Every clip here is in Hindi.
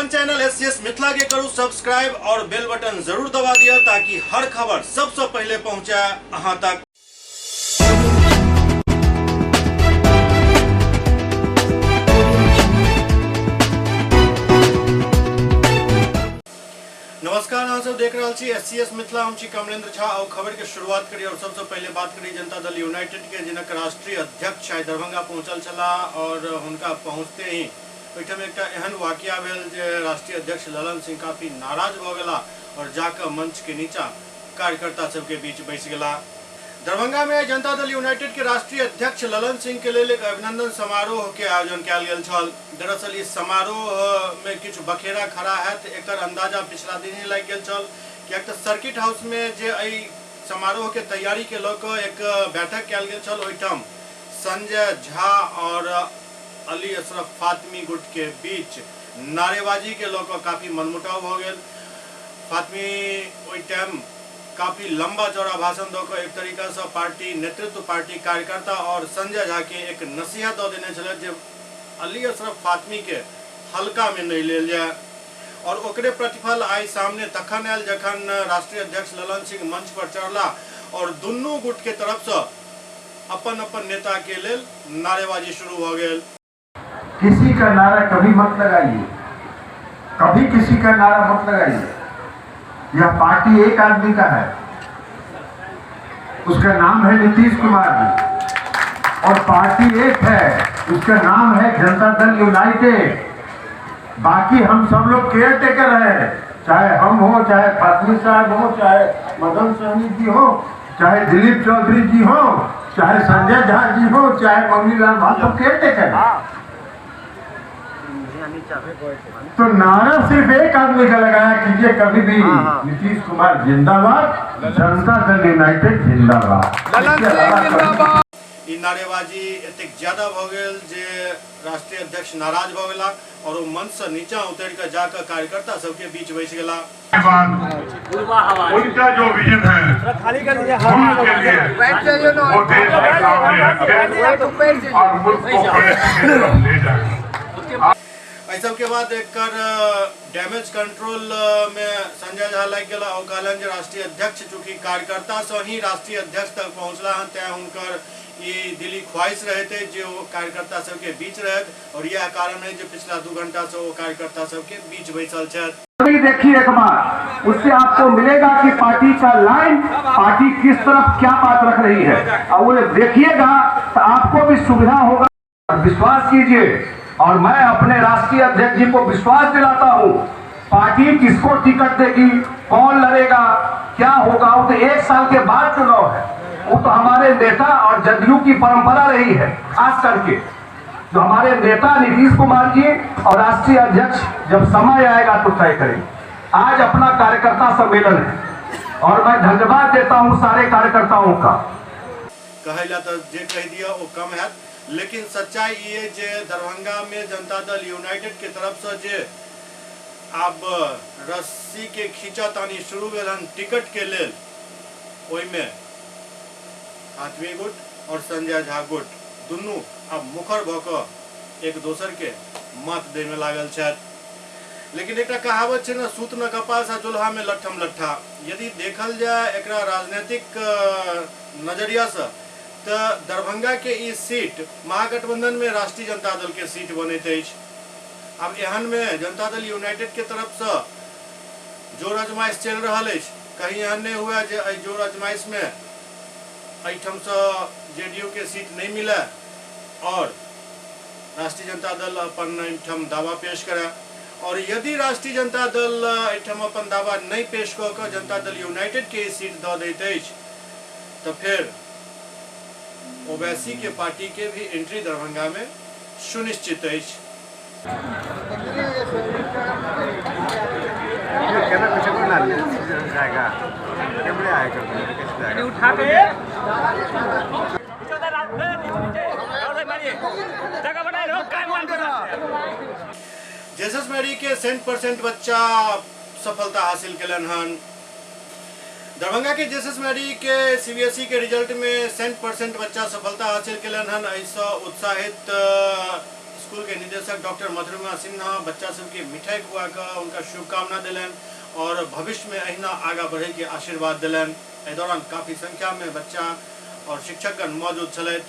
अपन चैनल एससीएस मिथिला के करू सब्सक्राइब और बेल बटन जरूर दबा दिया ताकि हर खबर सबसे पहले पहुंचे अहां तक। नमस्कार, अहाँ सब देख रहा छी एससीएस मिथिला। हम छी कमलेंद्र झा और खबर के शुरुआत करी और सबसे पहले बात करी जनता दल यूनाइटेड के, जिनक राष्ट्रीय अध्यक्ष आइ दरभंगा पहुंचल छला और हुनका पहुंचते ही ओहिठाम एक एहन वाकया भेल जे राष्ट्रीय अध्यक्ष ललन सिंह काफी नाराज भ गेला और जाकर मंच के नीचा कार्यकर्ता सबके बीच बैस गेला। दरभंगा में जनता दल यूनाइटेड के राष्ट्रीय अध्यक्ष ललन सिंह के लिए एक अभिनंदन समारोह के आयोजन किया गेल छल। दरअसल इस समारोह में कुछ बखेरा खड़ा है तो एक अंदाजा पिछला दिन ही लग गेल छल कि सर्किट हाउस में जे समारोह के तैयारी के लऽ एक बैठक किया गेल छल। ओहिठाम संजय झा और अली अशरफ फातमी गुट के बीच नारेबाजी के लऽ काफी मनमुटाव भ गेल। फातमी ओहि टाइम काफी लंबा चौड़ा भाषण दऽ एक तरीका से पार्टी नेतृत्व, पार्टी कार्यकर्ता और संजय झा के एक नसीहत दऽ देने छल जे अली अशरफ फातमी के हल्का में नहीं लेल जाए। और ओकरे प्रतिफल आई सामने तखन आयल जखन राष्ट्रीय अध्यक्ष ललन सिंह मंच पर चढ़ला और दुनू गुट के तरफ से अपन अपन नेता के लेल नारेबाजी शुरू हो गई। किसी का नारा कभी मत लगाइए, कभी किसी का नारा मत लगाइए। यह पार्टी एक आदमी का है, उसका नाम है नीतीश कुमार जी, और पार्टी एक है, उसका नाम है जनता दल यूनाइटेड। बाकी हम सब लोग केयर टेकर हैं, चाहे हम हो, चाहे फातमी साहब हो, चाहे मदन सहनी जी हो, चाहे दिलीप चौधरी जी हो, चाहे संजय झा जी हो, चाहे मंगलीलाल महतो, केयर टेकर है। तो नारा सिर्फ एक आदमी का लगाया कीजिए कभी भी, नीतीश कुमार जिंदाबाद, जनता दल यूनाइटेड जिंदाबाद। ई नारेबाजी एतेक ज्यादा भ गेल जे राष्ट्रीय अध्यक्ष नाराज भ गेला और वो मंच से नीचा उतर कर जाकर कार्यकर्ता सबके बीच बैस गेला। उनका जो विजन है वो देश के सामने और मुल्क को ले जाए। इस सब के बाद एक डैमेज कंट्रोल में संजय झा लग गया और कहलन जे राष्ट्रीय अध्यक्ष चूंकि कार्यकर्ता से ही राष्ट्रीय अध्यक्ष तक पहुंचला हन, तै हुनकर ये दिली ख्वाहिश रहे थे जो कार्यकर्ता सबके बीच रहे और यह कारण है जो पिछला 2 घंटा से वो कार्यकर्ता सबके बीच बैसल छथि। देखिए एक बार, उससे आपको मिलेगा कि पार्टी का लाइन, पार्टी किस तरफ क्या बात रख रही है, और वो देखिएगा तो आपको भी सुविधा होगा। विश्वास कीजिए, और मैं अपने राष्ट्रीय अध्यक्ष जी को विश्वास दिलाता हूँ, पार्टी किसको टिकट देगी, कौन लड़ेगा, क्या होगा, वो तो 1 साल के बाद चुनाव है। वो तो हमारे नेता और जदयू की परंपरा रही है, खास करके जो हमारे नेता नीतीश कुमार जी और राष्ट्रीय अध्यक्ष जब समय आएगा तो तय करेंगे। आज अपना कार्यकर्ता सम्मेलन है और मैं धन्यवाद देता हूँ सारे कार्यकर्ताओं का। कहला तो जे कह दिया वो कम है, लेकिन सच्चाई ये जे दरभंगा में जनता दल यूनाइटेड के तरफ से जे अब रस्सी के खींचा तानी शुरू भेलन टिकट के लेल, ओई में फातमी गुट और संजय झा गुट दुनू अब मुखर भऽ एक दोसर के मत दे में लागल छथि। लेकिन एक कहावत है ना, सूत न कपास आ चूल्हा में लट्ठम लट्ठा। यदि देखल जाए एक राजनीतिक नजरिया से तो दरभंगा के ई सीट महागठबंधन में राष्ट्रीय जनता दल के सीट बनैत अछि। अब एहन में जनता दल यूनाइटेड के तरफ से जोर अजमाइश चल रहा है। कहीं एहन नहीं हुआ जे जोर अजमाइश में एहिठाम से जेडीयू के सीट नहीं मिले और राष्ट्रीय जनता दल अपन एहिठाम दावा पेश करे, और यदि राष्ट्रीय जनता दल एहिठाम अपन दावा नहीं पेश कऽ कऽ जनता दल यूनाइटेड के सीट दऽ दैत अछि तो फिर ओवैसी के पार्टी के भी एंट्री दरभंगा में सुनिश्चित है। जेसस मेरी के 100% बच्चा सफलता हासिल कलन हन। दरभंगा के जेसस मेरी के सीबीएसई के रिजल्ट में 100% बच्चा सफलता हासिल कलन हन। ऐसा उत्साहित स्कूल के निदेशक डॉक्टर मधुरिमा सिन्हा बच्चा सबके मिठाई खुआ का उनका शुभकामना दिलन और भविष्य में अहिना आगा बढ़े के आशीर्वाद दिलन। एहि दौरान काफी संख्या में बच्चा और शिक्षकगण मौजूद छलथि।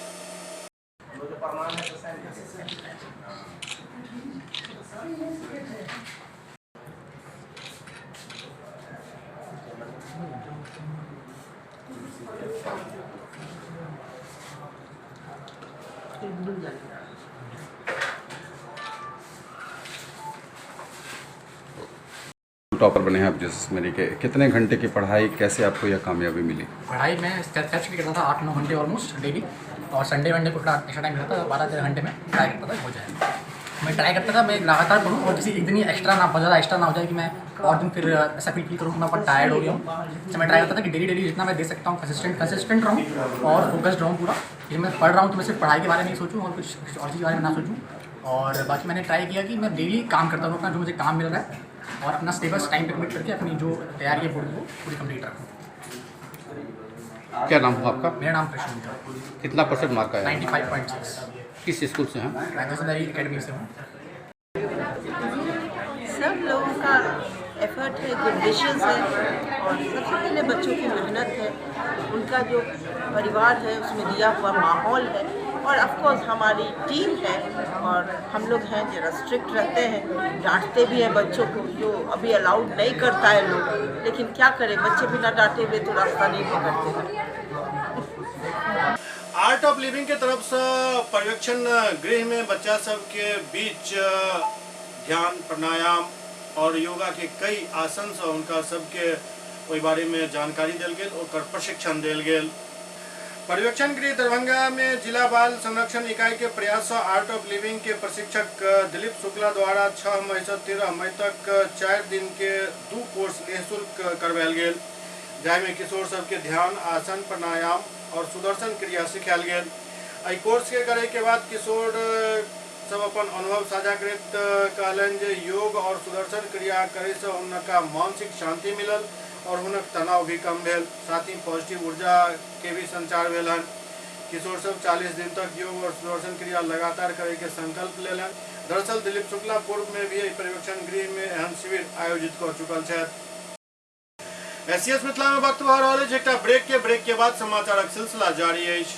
टॉपर बने हैं आप जिसमें के कितने घंटे की पढ़ाई, कैसे आपको यह कामयाबी मिली? पढ़ाई में सेल्फ स्टडी करता था 8-9 घंटे ऑलमोस्ट डेली, और संडे वनडे को थोड़ा एक्स्ट्रा टाइम मिलता था, 12-13 घंटे में ट्राई करता था हो जाए। मैं ट्राई करता था मैं लगातार पढ़ूँ और किसी एक दिन ही एक्स्ट्रा ना बहुत ज़्यादा एक्स्ट्रा ना हो जाए कि मैं और दिन फिर ऐसा फील करूँ कि मैं बहुत टायर्ड हो गया हूँ। तो मैं ट्राई करता था कि डेली जितना मैं दे सकता हूँ कंसिस्टेंट रहूँ और फोकस्ड रहूँ पूरा। जब मैं पढ़ रहा हूँ तो मैं सिर्फ पढ़ाई के बारे में ही सोचूँ और कुछ और चीज़ के बारे में ना सोचूँ। और बाकी मैंने ट्राई किया कि मैं डेली काम करता रहूँ अपना जो मुझे काम मिल रहा है, और अपना सिलेबस टाइम पे कमिट करके अपनी जो तैयारी है बोर्ड को पूरी कंप्लीट रखूँ। क्या नाम हुआ आपका? मेरा नाम कृष्ण है। कितना % मार्क आया? 95.6। किस स्कूल से हैं? राजेंद्र एकेडमी से हूँ। सब लोगों का एफर्ट है, गुड विशेस है, और सबसे पहले बच्चों की मेहनत है, उनका जो परिवार है उसमें दिया हुआ माहौल है, और ऑफ कोर्स हमारी टीम है और हम लोग हैं जरा स्ट्रिक्ट रहते हैं, डांटते भी हैं बच्चों को जो अभी अलाउड नहीं करता है लोग, लेकिन क्या करें बच्चे बिना डांटे हुए तो रास्ता नहीं पकड़ते हैं। आर्ट ऑफ लिविंग के तरफ से पर्यवेक्षण गृह में बच्चा सब के बीच ध्यान, प्राणायाम और योगा के कई आसन से उनका सबके ओहि बारे में जानकारी दिल गेल और प्रशिक्षण दिल गेल। पर्यवेक्षण गृह दरभंगा में जिला बाल संरक्षण इकाई के प्रयास से आर्ट ऑफ लिविंग के प्रशिक्षक दिलीप शुक्ला द्वारा 6 मई से 13 मई तक 4 दिन के 2 कोर्स निःशुल्क करवायल गेल, जाहिमे किशोर सबके ध्यान, आसन, प्राणायाम और सुदर्शन क्रिया सिखायल गेल। एहि कोर्स के करे के बाद किशोर सब अपन अनुभव साझा करैत कहलन जे योग और सुदर्शन क्रिया करे से उनका मानसिक शांति मिलल और हुनक तनाव भी कम भेल, साथ ही पॉजिटिव ऊर्जा के भी संचार भेल हन। किशोर सब 40 दिन तक योग और सुदर्शन क्रिया लगातार करे के संकल्प लेलन। दरअसल दिलीप शुक्ला पूर्व में भी पर्यवेक्षण गृह में एहन शिविर आयोजित कर चुकल छथि। एससीएस मिथिला में वक्त भऽ रहल अछि एकटा ब्रेक के बाद समाचारक सिलसिला जारी अछि।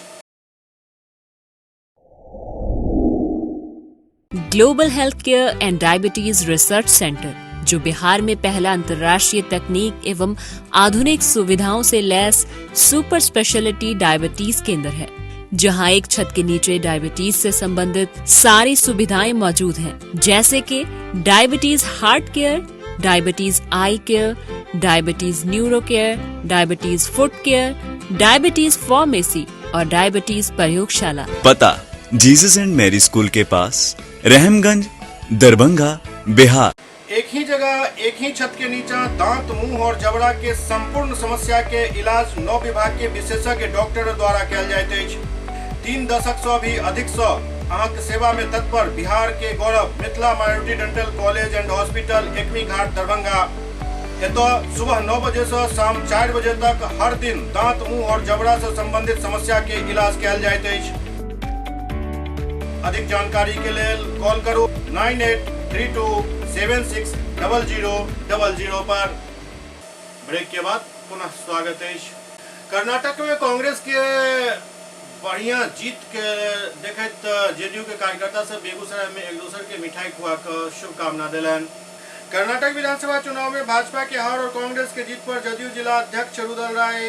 Global health care and diabetes research centre, जो बिहार में पहला अंतर्राष्ट्रीय तकनीक एवं आधुनिक सुविधाओं से लैस सुपर स्पेशलिटी डायबिटीज केंद्र है, जहां एक छत के नीचे डायबिटीज से संबंधित सारी सुविधाएं मौजूद हैं, जैसे कि diabetes heart care, diabetes eye care, diabetes neuro care, diabetes foot care, diabetes pharmacy और डायबिटीज प्रयोगशाला। पता जीसस एंड मैरी स्कूल के पास, रहमगंज, दरभंगा, बिहार। एक ही जगह एक ही छत के नीचे दांत, मुंह और जबड़ा के संपूर्ण समस्या के इलाज 9 विभाग के विशेषज्ञ डॉक्टर द्वारा कयल जाइत अछि। 3 दशक से भी अधिक से अहाँक सेवा में तत्पर बिहार के गौरव Mithila minority dental college and hospital, Ekmi Ghat, Darbhanga. एतऽ सुबह 9 बजे से शाम 4 बजे तक हर दिन दांत, मुंह और जबड़ा से संबंधित समस्या के इलाज कयल जाइत अछि। अधिक जानकारी के लिए कॉल करू 9832 760000 पर। ब्रेक के बाद पुनः स्वागत है। कर्नाटक में कांग्रेस के बढ़िया जीत के देखत जेडीयू के कार्यकर्ता सब बेगूसराय में एक दूसरे के मिठाई खुआ कर शुभकामना दिलन। कर्नाटक विधानसभा चुनाव में भाजपा के हार और कांग्रेस के जीत पर जदयू जिला अध्यक्ष रुदल राय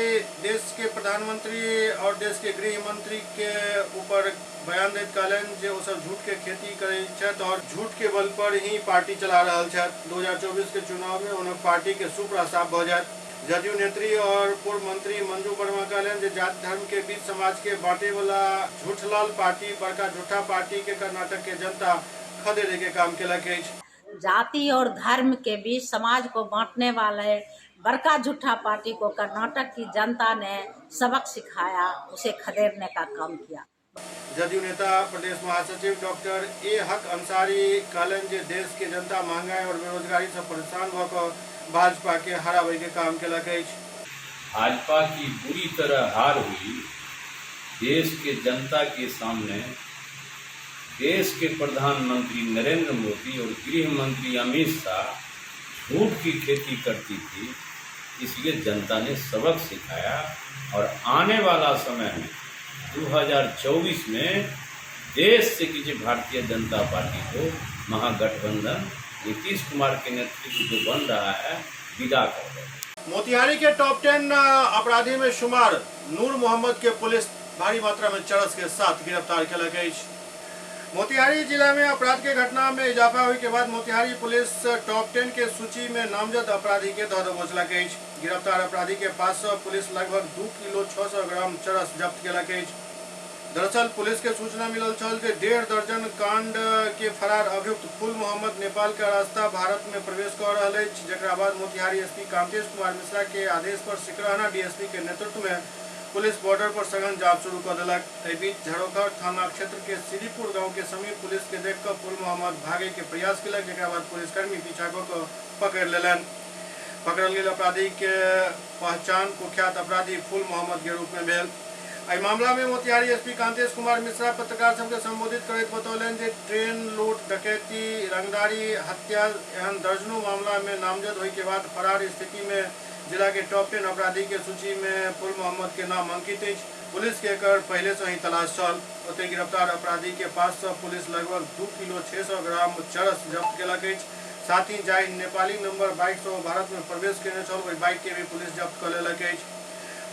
देश के प्रधानमंत्री और देश के गृह मंत्री के ऊपर बयान दैत कहलन जे ओ सब झूठ के खेती करे छथि और झूठ के बल पर ही पार्टी चला रहल छथि। 2024 के चुनाव में उन्हें पार्टी के सुपड़ा साफ भ जायत। जदयू नेत्री और पूर्व मंत्री मंजू वर्मा कहलन जे जाति धर्म के बीच समाज के बांटे वाला झूठलाल पार्टी, बड़का झूठा पार्टी के कर्नाटक के जनता खदेड़े के काम केलक अछि। जाति और धर्म के बीच समाज को बांटने वाले बड़का झूठा पार्टी को कर्नाटक की जनता ने सबक सिखाया, उसे खदेड़ने का काम किया। जदयू नेता प्रदेश महासचिव डॉक्टर ए हक अंसारी कहलन जे देश के जनता महंगाई और बेरोजगारी से परेशान होकर भाजपा के हरावे के काम केलक अछि। भाजपा की बुरी तरह हार हुई। देश के जनता के सामने देश के प्रधानमंत्री नरेंद्र मोदी और गृह मंत्री अमित शाह झूठ की खेती करती थी, इसलिए जनता ने सबक सिखाया और आने वाला समय में 2024 में देश से किसी भारतीय जनता पार्टी को महागठबंधन नीतीश कुमार के नेतृत्व जो बन रहा है विदा कर देगा। मोतिहारी के टॉप 10 अपराधी में शुमार नूर मोहम्मद के पुलिस भारी मात्रा में चरस के साथ गिरफ्तार किया गया। मोतिहारी जिला में अपराध के घटना में इजाफा हुई के बाद मोतिहारी पुलिस टॉप 10 के सूची में नामजद अपराधी के दह दबोचला गई। गिरफ्तार अपराधी के पास पुलिस लगभग 2 किलो 600 ग्राम चरस जब्त किया गई। दरअसल पुलिस के सूचना मिलल छल जे 1.5 दर्जन कांड के फरार अभियुक्त फूल मोहम्मद नेपाल का रास्ता भारत में प्रवेश कर रहा है, जकरा बाद मोतिहारी एसपी कामतेज कुमार मिश्रा के आदेश पर सिकरहना डीएसपी के नेतृत्व में पुलिस बॉर्डर पर सघन जांच शुरू कर दिलक। एहि बीच झरोखर थाना क्षेत्र के श्रीपुर गांव के समीप पुलिस के देखकर फूल मोहम्मद भागे के प्रयास किलक, जकरा बाद पुलिसकर्मी पीछा कऽ पकड़ लेलन। पकड़ल गेल अपराधी के पहचान कुख्यात अपराधी फूल मोहम्मद के रूप में भेल। एहि मामला में मोतिहारी एसपी कामतेज कुमार मिश्रा पत्रकार सबके संबोधित करैत बतौलनि जे ट्रेन लूट, डकैती, रंगदारी, हत्या एहन दर्जनों मामला में नामजद होय के बाद फरार स्थिति में जिला के टॉप 10 अपराधी के सूची में फूल मोहम्मद के नाम अंकित है। पुलिस के एकर पहले से ही तलाश चल। ओते गिरफ्तार अपराधी के पास से पुलिस लगभग 2 किलो 600 ग्राम चरस जब्त केलक अछि। साथ ही जाहि नेपाली नंबर बाइक से भारत में प्रवेश केने छल ओहि बाइक के भी पुलिस जब्त कर लेलक अछि।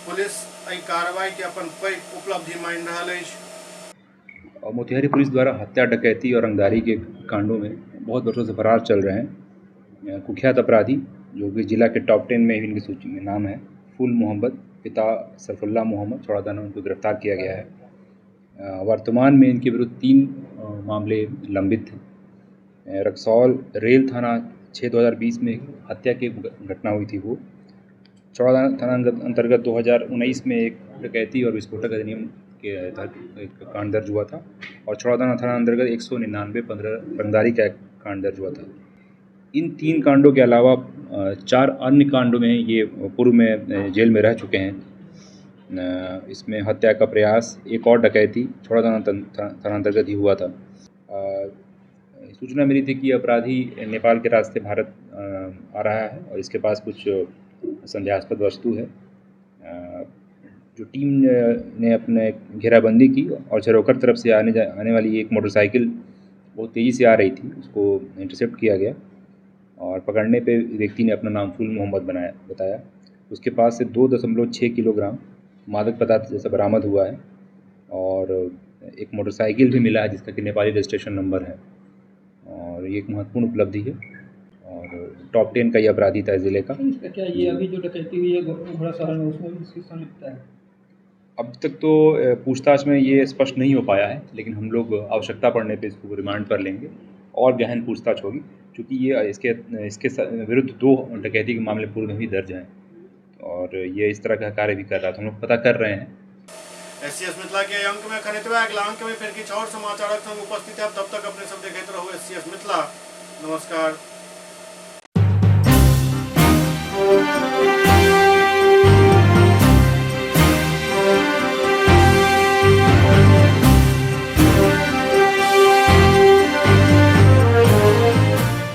पुलिस एहि कार्रवाई के अपन पैघ उपलब्धि मानि रहल अछि। मोतिहारी पुलिस द्वारा हत्या, डकैती और रंगदारी के कांडों में बहुत वर्षों से फरार चल रहे हैं कुख्यात अपराधी जो कि जिला के टॉप 10 में इनकी सूची में नाम है फूल मोहम्मद, पिता सरफुल्ला मोहम्मद चौड़ादाना, उनको गिरफ्तार किया गया है। वर्तमान में इनके विरुद्ध 3 मामले लंबित हैं। रक्सौल रेल थाना 6/2020 में हत्या की घटना हुई थी, वो चौड़ादाना थाना अंतर्गत 2019 में एक डकैती और विस्फोटक अधिनियम के तहत एक कांड दर्ज हुआ था और चौड़ादाना थाना अंतर्गत 199/15 रंगदारी का कांड दर्ज हुआ था। इन 3 कांडों के अलावा 4 अन्य कांडों में ये पूर्व में जेल में रह चुके हैं। इसमें हत्या का प्रयास, एक और डकैती चौड़ादाना थाना अंतर्गत ही हुआ था। सूचना मिली थी कि अपराधी नेपाल के रास्ते भारत आ रहा है और इसके पास कुछ संदेहास्पद वस्तु है। जो टीम ने अपने घेराबंदी की और झरोखर तरफ से आने वाली एक मोटरसाइकिल बहुत तेज़ी से आ रही थी, उसको इंटरसेप्ट किया गया और पकड़ने पे व्यक्ति ने अपना नाम फूल मोहम्मद बताया। उसके पास से 2.6 किलोग्राम मादक पदार्थ जैसा बरामद हुआ है और एक मोटरसाइकिल भी मिला है जिसका कि नेपाली रजिस्ट्रेशन नंबर है और ये एक महत्वपूर्ण उपलब्धि है और टॉप 10 का ये अपराधी था जिले का। क्या ये अभी जो डकैती हुई है घोड़ा शहर में, उसमें भी इसकी संलिप्तता है? अब तक तो पूछताछ में ये स्पष्ट नहीं हो पाया है, लेकिन हम लोग आवश्यकता पड़ने पे इसको रिमांड पर लेंगे और गहन पूछताछ होगी, क्योंकि ये इसके विरुद्ध 2 डकैती के मामले पूर्व में भी दर्ज हैं और ये इस तरह का कार्य भी कर रहा था। हम लोग पता कर रहे हैं। SCS मिथिला के अंक में खनितवा अगला अंक में फिर किछु और समाचारक संग उपस्थित है। तब तक अपने सब देखते रहो SCS मिथिला। नमस्कार।